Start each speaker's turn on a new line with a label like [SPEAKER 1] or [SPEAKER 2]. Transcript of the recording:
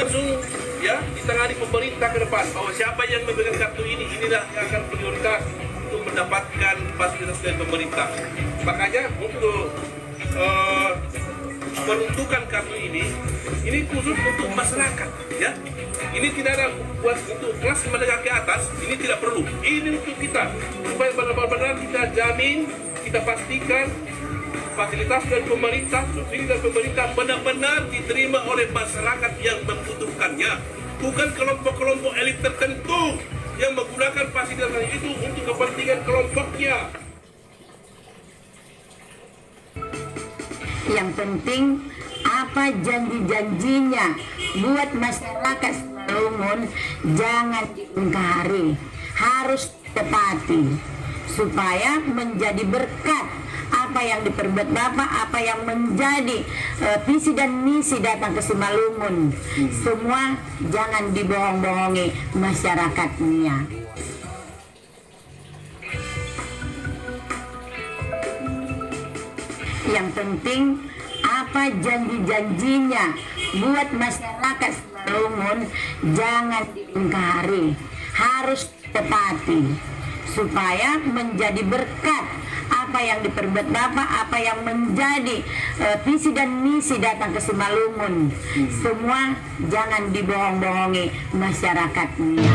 [SPEAKER 1] langsung ya ditangani pemerintah ke depan bahwa siapa yang memegang kartu ini, inilah yang akan prioritas untuk mendapatkan fasilitas dari pemerintah. Makanya untuk menentukan kartu ini khusus untuk masyarakat, ya. Ini tidak ada buat untuk kelas menengah ke atas, ini tidak perlu. Ini untuk kita supaya benar-benar kita jamin, kita pastikan fasilitas dari pemerintah, subsidi dari pemerintah benar-benar diterima oleh masyarakat yang membutuhkannya, bukan kelompok-kelompok elit tertentu yang menggunakan fasilitas itu untuk kepentingan kelompoknya.
[SPEAKER 2] Yang penting apa janji-janjinya buat masyarakat Simalungun jangan diingkari, harus tepati supaya menjadi berkat apa yang diperbuat Bapak, apa yang menjadi visi dan misi datang ke Simalungun. Semua jangan dibohong-bohongi masyarakatnya. Yang penting apa janji-janjinya buat masyarakat Simalungun jangan diingkari, harus tepati supaya menjadi berkat apa yang diperbuat Bapak, apa yang menjadi visi dan misi datang ke Simalungun. Semua jangan dibohong-bohongi masyarakatnya.